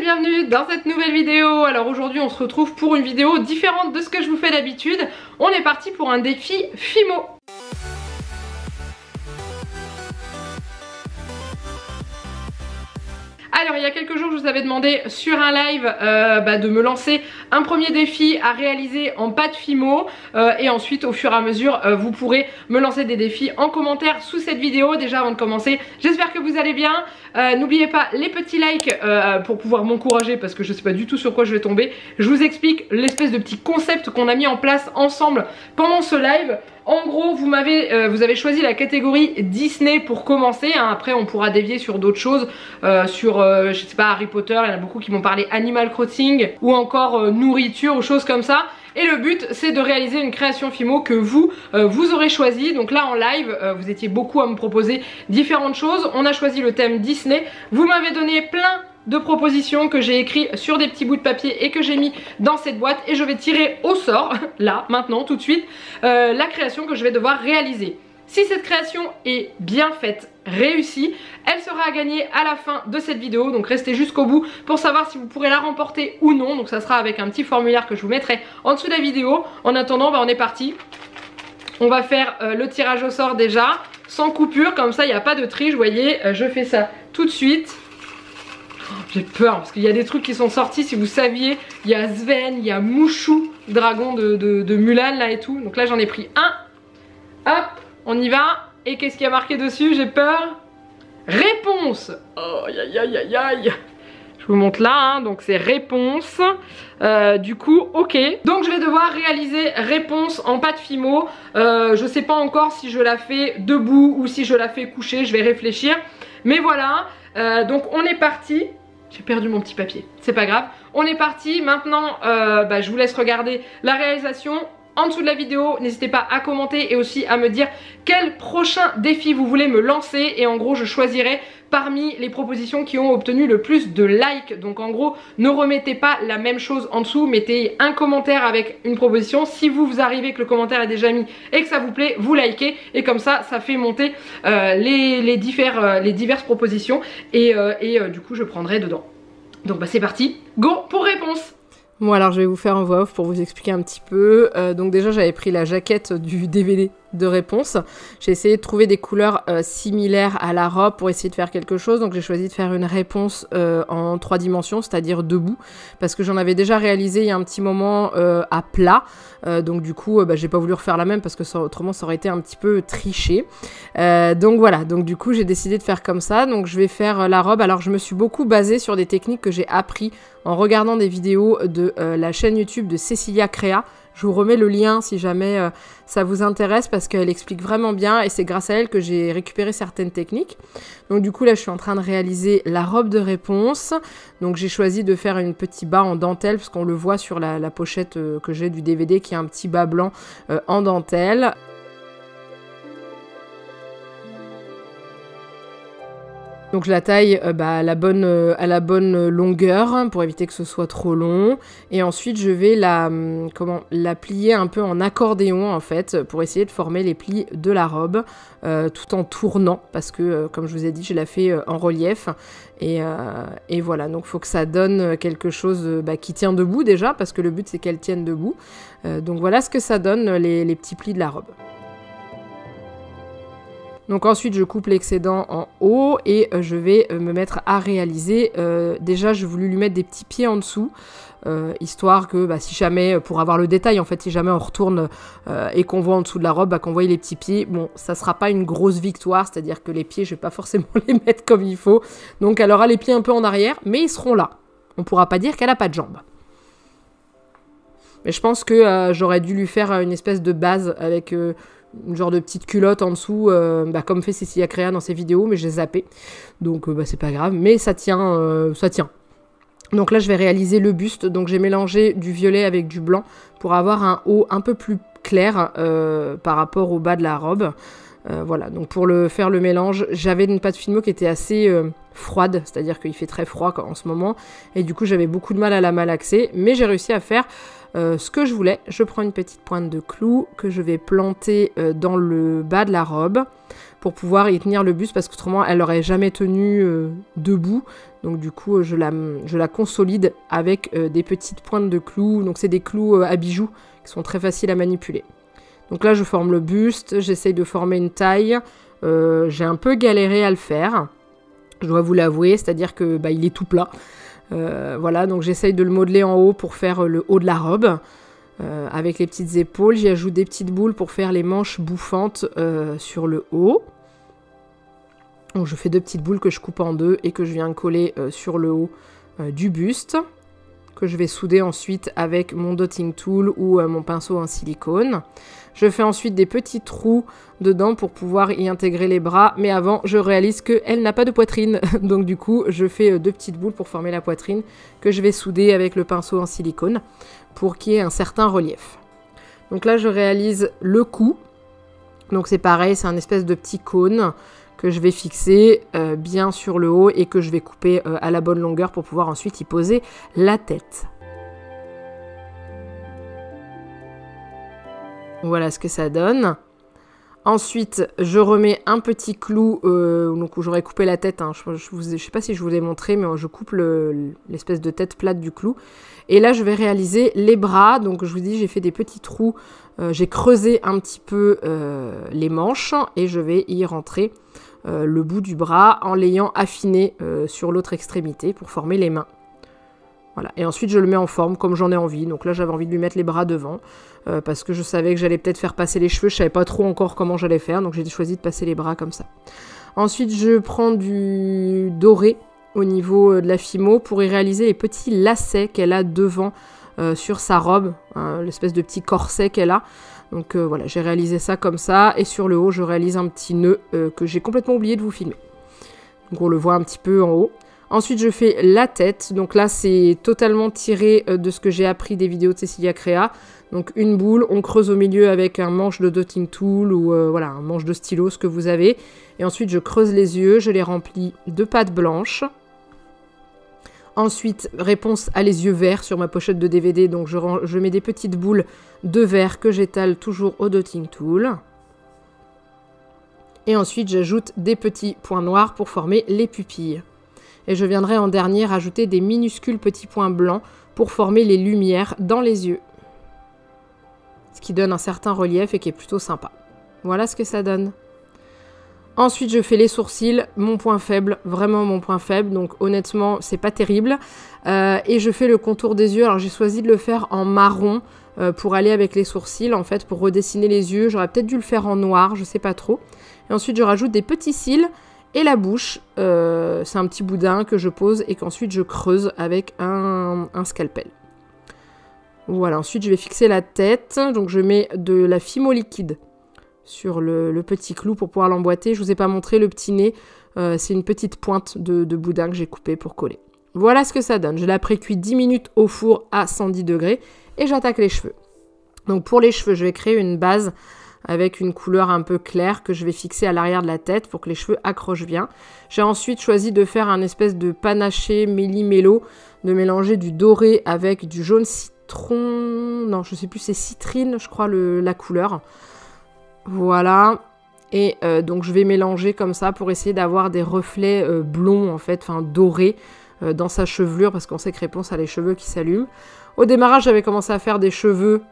bienvenue dans cette nouvelle vidéo. Alors aujourd'hui on se retrouve pour une vidéo différente de ce que je vous fais d'habitude. On est parti pour un défi Fimo. Alors il y a quelques jours je vous avais demandé sur un live de me lancer un premier défi à réaliser en pâte Fimo et ensuite au fur et à mesure vous pourrez me lancer des défis en commentaire sous cette vidéo. Déjà avant de commencer, j'espère que vous allez bien. N'oubliez pas les petits likes pour pouvoir m'encourager parce que je sais pas du tout sur quoi je vais tomber. Je vous explique l'espèce de petit concept qu'on a mis en place ensemble pendant ce live. En gros, vous avez choisi la catégorie Disney pour commencer, hein. Après on pourra dévier sur d'autres choses, je sais pas, Harry Potter, il y en a beaucoup qui m'ont parlé Animal Crossing ou encore nourriture ou choses comme ça. Et le but c'est de réaliser une création Fimo que vous aurez choisi. Donc là en live, vous étiez beaucoup à me proposer différentes choses. On a choisi le thème Disney, vous m'avez donné plein de propositions que j'ai écrit sur des petits bouts de papier et que j'ai mis dans cette boîte et je vais tirer au sort, là, maintenant, tout de suite, la création que je vais devoir réaliser. Si cette création est bien faite, réussie, elle sera à gagner à la fin de cette vidéo, donc restez jusqu'au bout pour savoir si vous pourrez la remporter ou non. Donc ça sera avec un petit formulaire que je vous mettrai en dessous de la vidéo. En attendant, on est parti. On va faire le tirage au sort déjà, sans coupure, comme ça il n'y a pas de triche, vous voyez, je fais ça tout de suite. J'ai peur parce qu'il y a des trucs qui sont sortis, si vous saviez, il y a Sven, il y a Mouchou, dragon de Mulan là et tout. Donc là j'en ai pris un. Hop, on y va. Et qu'est-ce qu'il y a marqué dessus? J'ai peur. Réponse. Oh aïe aïe aïe aïe. Je vous montre là, hein. Donc c'est réponse. Du coup, ok. Donc je vais devoir réaliser réponse en pâte Fimo. Je sais pas encore si je la fais debout ou si je la fais coucher, je vais réfléchir. Mais voilà. Donc on est parti. J'ai perdu mon petit papier, c'est pas grave. On est parti, maintenant je vous laisse regarder la réalisation. En dessous de la vidéo, n'hésitez pas à commenter et aussi à me dire quel prochain défi vous voulez me lancer. Et en gros je choisirai parmi les propositions qui ont obtenu le plus de likes. Donc en gros ne remettez pas la même chose en dessous, mettez un commentaire avec une proposition. Si vous arrivez que le commentaire est déjà mis et que ça vous plaît, vous likez. Et comme ça, ça fait monter les diverses propositions. Et du coup je prendrai dedans. Donc c'est parti, go pour réponse. Bon alors je vais vous faire en voix off pour vous expliquer un petit peu. Donc déjà j'avais pris la jaquette du DVD de réponse. J'ai essayé de trouver des couleurs similaires à la robe pour essayer de faire quelque chose. Donc j'ai choisi de faire une réponse en 3 dimensions, c'est-à-dire debout. Parce que j'en avais déjà réalisé il y a un petit moment à plat. Donc du coup j'ai pas voulu refaire la même parce que autrement ça aurait été un petit peu triché. Donc voilà, donc du coup j'ai décidé de faire comme ça. Donc je vais faire la robe. Alors je me suis beaucoup basée sur des techniques que j'ai appris en regardant des vidéos de la chaîne YouTube de Cecilia Créa. Je vous remets le lien si jamais ça vous intéresse parce qu'elle explique vraiment bien et c'est grâce à elle que j'ai récupéré certaines techniques. Donc du coup là je suis en train de réaliser la robe de réponse. Donc j'ai choisi de faire une petite bas en dentelle parce qu'on le voit sur la pochette que j'ai du DVD qui a un petit bas blanc en dentelle. Donc je la taille à la bonne longueur pour éviter que ce soit trop long. Et ensuite je vais la plier un peu en accordéon en fait pour essayer de former les plis de la robe tout en tournant parce que comme je vous ai dit je la fais en relief. Et voilà, donc il faut que ça donne quelque chose qui tient debout déjà parce que le but c'est qu'elle tienne debout. Donc voilà ce que ça donne les petits plis de la robe. Donc ensuite je coupe l'excédent en haut et je vais me mettre à réaliser. Déjà j'ai voulu lui mettre des petits pieds en dessous, histoire que si jamais, pour avoir le détail en fait, si jamais on retourne et qu'on voit en dessous de la robe, qu'on voit les petits pieds, bon ça sera pas une grosse victoire, c'est-à-dire que les pieds je vais pas forcément les mettre comme il faut. Donc elle aura les pieds un peu en arrière, mais ils seront là. On pourra pas dire qu'elle a pas de jambes. Mais je pense que j'aurais dû lui faire une espèce de base avec... une genre de petite culotte en dessous, comme fait Cecilia Créa dans ses vidéos, mais j'ai zappé. Donc c'est pas grave, mais ça tient, ça tient. Donc là je vais réaliser le buste, donc j'ai mélangé du violet avec du blanc pour avoir un haut un peu plus clair par rapport au bas de la robe. Voilà, donc pour faire le mélange, j'avais une pâte Fimo qui était assez froide, c'est-à-dire qu'il fait très froid en ce moment, et du coup j'avais beaucoup de mal à la malaxer, mais j'ai réussi à faire ce que je voulais. Je prends une petite pointe de clou que je vais planter dans le bas de la robe pour pouvoir y tenir le buste parce qu'autrement elle n'aurait jamais tenu debout. Donc du coup je la consolide avec des petites pointes de clous. Donc c'est des clous à bijoux qui sont très faciles à manipuler. Donc là je forme le buste, j'essaye de former une taille. J'ai un peu galéré à le faire, je dois vous l'avouer, c'est-à-dire que il est tout plat. Voilà, donc j'essaye de le modeler en haut pour faire le haut de la robe. Avec les petites épaules, j'y ajoute des petites boules pour faire les manches bouffantes sur le haut. Donc je fais 2 petites boules que je coupe en 2 et que je viens coller sur le haut du buste, que je vais souder ensuite avec mon dotting tool ou mon pinceau en silicone. Je fais ensuite des petits trous dedans pour pouvoir y intégrer les bras, mais avant je réalise qu'elle n'a pas de poitrine, donc du coup je fais 2 petites boules pour former la poitrine que je vais souder avec le pinceau en silicone pour qu'il y ait un certain relief. Donc là je réalise le cou, donc c'est pareil, c'est un espèce de petit cône que je vais fixer bien sur le haut et que je vais couper à la bonne longueur pour pouvoir ensuite y poser la tête. Voilà ce que ça donne. Ensuite, je remets un petit clou, donc où j'aurais coupé la tête. Hein. Je sais pas si je vous l'ai montré, mais je coupe l'espèce de tête plate du clou. Et là, je vais réaliser les bras. Donc, je vous dis, j'ai fait des petits trous. J'ai creusé un petit peu les manches et je vais y rentrer le bout du bras en l'ayant affiné sur l'autre extrémité pour former les mains. Voilà. Et ensuite, je le mets en forme comme j'en ai envie. Donc là, j'avais envie de lui mettre les bras devant parce que je savais que j'allais peut-être faire passer les cheveux. Je savais pas trop encore comment j'allais faire, donc j'ai choisi de passer les bras comme ça. Ensuite, je prends du doré au niveau de la fimo pour y réaliser les petits lacets qu'elle a devant sur sa robe, hein, l'espèce de petit corset qu'elle a. Donc voilà, j'ai réalisé ça comme ça. Et sur le haut, je réalise un petit nœud que j'ai complètement oublié de vous filmer. Donc on le voit un petit peu en haut. Ensuite, je fais la tête. Donc là, c'est totalement tiré de ce que j'ai appris des vidéos de Cecilia Crea. Donc une boule, on creuse au milieu avec un manche de dotting tool ou voilà, un manche de stylo, ce que vous avez. Et ensuite, je creuse les yeux, je les remplis de pâte blanche. Ensuite, réponse à les yeux verts sur ma pochette de DVD. Donc je mets des petites boules de verre que j'étale toujours au dotting tool. Et ensuite, j'ajoute des petits points noirs pour former les pupilles. Et je viendrai en dernier rajouter des minuscules petits points blancs pour former les lumières dans les yeux. Ce qui donne un certain relief et qui est plutôt sympa. Voilà ce que ça donne. Ensuite, je fais les sourcils, mon point faible, vraiment mon point faible. Donc honnêtement, c'est pas terrible. Et je fais le contour des yeux. Alors j'ai choisi de le faire en marron pour aller avec les sourcils, en fait, pour redessiner les yeux. J'aurais peut-être dû le faire en noir, je sais pas trop. Et ensuite, je rajoute des petits cils. Et la bouche, c'est un petit boudin que je pose et qu'ensuite je creuse avec un scalpel. Voilà, ensuite je vais fixer la tête. Donc je mets de la fimo liquide sur le petit clou pour pouvoir l'emboîter. Je ne vous ai pas montré le petit nez. C'est une petite pointe de boudin que j'ai coupé pour coller. Voilà ce que ça donne. Je la précuis 10 minutes au four à 110 degrés et j'attaque les cheveux. Donc pour les cheveux, je vais créer une base avec une couleur un peu claire que je vais fixer à l'arrière de la tête pour que les cheveux accrochent bien. J'ai ensuite choisi de faire un espèce de panaché méli-mélo, de mélanger du doré avec du jaune citron, non je sais plus, c'est citrine je crois la couleur. Voilà, et donc je vais mélanger comme ça pour essayer d'avoir des reflets blonds en fait, enfin dorés dans sa chevelure parce qu'on sait que Réponse a les cheveux qui s'allument. Au démarrage j'avais commencé à faire des cheveux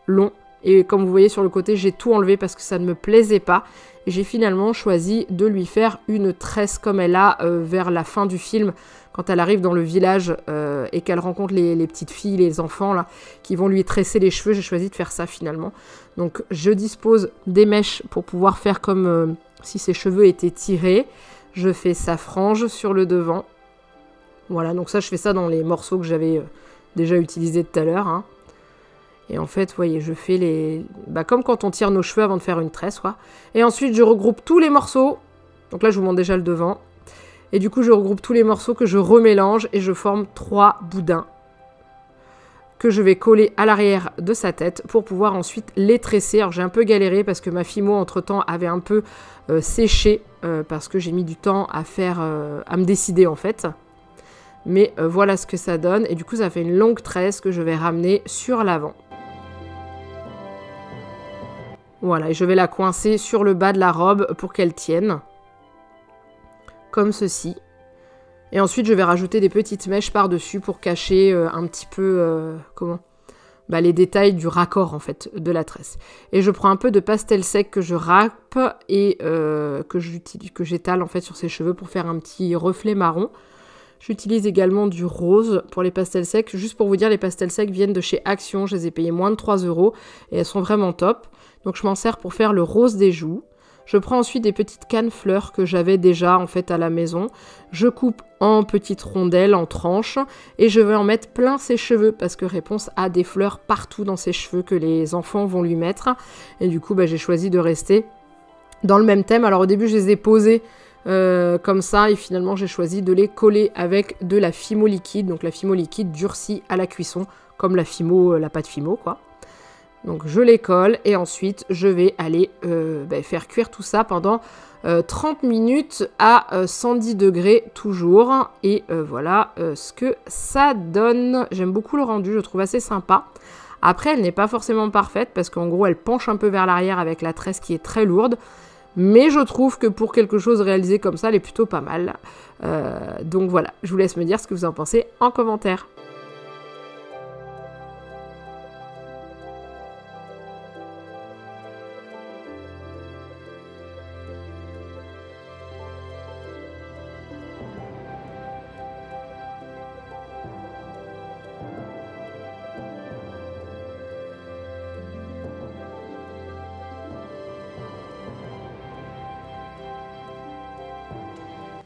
longs. Et comme vous voyez sur le côté, j'ai tout enlevé parce que ça ne me plaisait pas. Et j'ai finalement choisi de lui faire une tresse comme elle a vers la fin du film. Quand elle arrive dans le village et qu'elle rencontre les petites filles, les enfants là, qui vont lui tresser les cheveux. J'ai choisi de faire ça finalement. Donc je dispose des mèches pour pouvoir faire comme si ses cheveux étaient tirés. Je fais sa frange sur le devant. Voilà, donc ça je fais ça dans les morceaux que j'avais déjà utilisés tout à l'heure, hein. Et en fait, vous voyez, je fais les... comme quand on tire nos cheveux avant de faire une tresse, quoi. Et ensuite, je regroupe tous les morceaux. Donc là, je vous montre déjà le devant. Et du coup, je regroupe tous les morceaux que je remélange et je forme 3 boudins que je vais coller à l'arrière de sa tête pour pouvoir ensuite les tresser. Alors, j'ai un peu galéré parce que ma fimo, entre-temps, avait un peu séché parce que j'ai mis du temps à me décider, en fait. Mais voilà ce que ça donne. Et du coup, ça fait une longue tresse que je vais ramener sur l'avant. Voilà, et je vais la coincer sur le bas de la robe pour qu'elle tienne. Comme ceci. Et ensuite, je vais rajouter des petites mèches par-dessus pour cacher un petit peu... les détails du raccord, en fait, de la tresse. Et je prends un peu de pastel sec que je râpe et que j'étale, en fait, sur ses cheveux pour faire un petit reflet marron. J'utilise également du rose pour les pastels secs. Juste pour vous dire, les pastels secs viennent de chez Action. Je les ai payés moins de 3 € et elles sont vraiment top. Donc je m'en sers pour faire le rose des joues. Je prends ensuite des petites cannes fleurs que j'avais déjà en fait à la maison. Je coupe en petites rondelles, en tranches et je vais en mettre plein ses cheveux parce que Réponse a des fleurs partout dans ses cheveux que les enfants vont lui mettre. Et du coup, j'ai choisi de rester dans le même thème. Alors au début, je les ai posés comme ça et finalement j'ai choisi de les coller avec de la Fimo liquide, donc la Fimo liquide durcie à la cuisson comme la pâte Fimo quoi. Donc je les colle et ensuite je vais aller faire cuire tout ça pendant 30 minutes à 110 degrés toujours et voilà ce que ça donne. J'aime beaucoup le rendu, je trouve assez sympa. Après elle n'est pas forcément parfaite parce qu'en gros elle penche un peu vers l'arrière avec la tresse qui est très lourde. Mais je trouve que pour quelque chose réalisé comme ça, elle est plutôt pas mal. Donc voilà, je vous laisse me dire ce que vous en pensez en commentaire.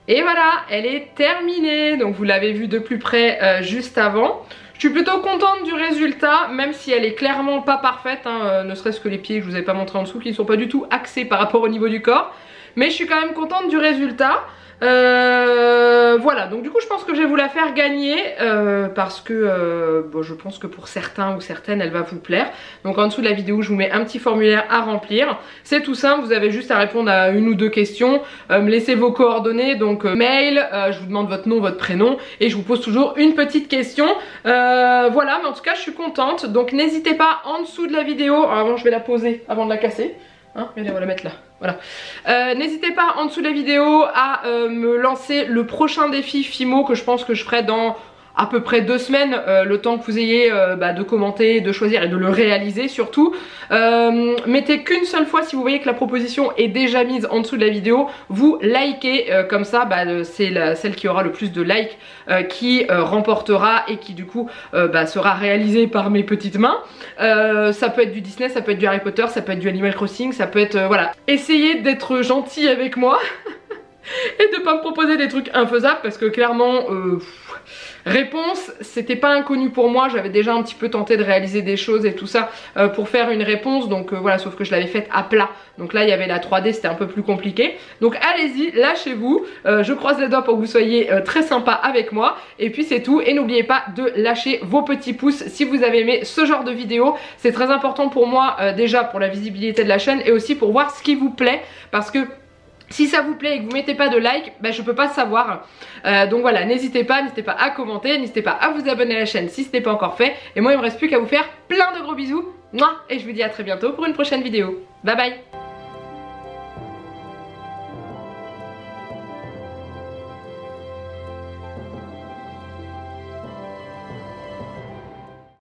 Et voilà, elle est terminée. Donc vous l'avez vu de plus près juste avant. Je suis plutôt contente du résultat, même si elle est clairement pas parfaite, hein, ne serait-ce que les pieds que je vous avais pas montré en dessous, qui ne sont pas du tout axés par rapport au niveau du corps. Mais je suis quand même contente du résultat. Voilà, donc du coup je pense que je vais vous la faire gagner parce que je pense que pour certains ou certaines elle va vous plaire. Donc en dessous de la vidéo je vous mets un petit formulaire à remplir. C'est tout simple, vous avez juste à répondre à une ou deux questions, me laisser vos coordonnées, donc mail, je vous demande votre nom, votre prénom et je vous pose toujours une petite question. Voilà, mais en tout cas je suis contente, donc n'hésitez pas en dessous de la vidéo, avant je vais la poser avant de la casser. Hein, regardez, on va la mettre là, voilà. N'hésitez pas en dessous de la vidéo à me lancer le prochain défi Fimo que je pense que je ferai dans à peu près 2 semaines, le temps que vous ayez de commenter, de choisir et de le réaliser surtout. Mettez qu'une seule fois si vous voyez que la proposition est déjà mise en dessous de la vidéo, vous likez, comme ça c'est celle qui aura le plus de likes qui remportera et qui du coup sera réalisée par mes petites mains. Ça peut être du Disney, ça peut être du Harry Potter, ça peut être du Animal Crossing, ça peut être voilà. Essayez d'être gentil avec moi et de pas me proposer des trucs infaisables parce que clairement Réponse, c'était pas inconnu pour moi, j'avais déjà un petit peu tenté de réaliser des choses et tout ça pour faire une réponse, donc voilà, sauf que je l'avais faite à plat, donc là il y avait la 3D, c'était un peu plus compliqué, donc allez-y, lâchez-vous, je croise les doigts pour que vous soyez très sympa avec moi, et puis c'est tout, et n'oubliez pas de lâcher vos petits pouces si vous avez aimé ce genre de vidéo, c'est très important pour moi déjà pour la visibilité de la chaîne et aussi pour voir ce qui vous plaît, parce que si ça vous plaît et que vous mettez pas de like, je peux pas savoir. Donc voilà, n'hésitez pas à commenter, n'hésitez pas à vous abonner à la chaîne si ce n'est pas encore fait. Et moi il me reste plus qu'à vous faire plein de gros bisous. Et je vous dis à très bientôt pour une prochaine vidéo. Bye bye.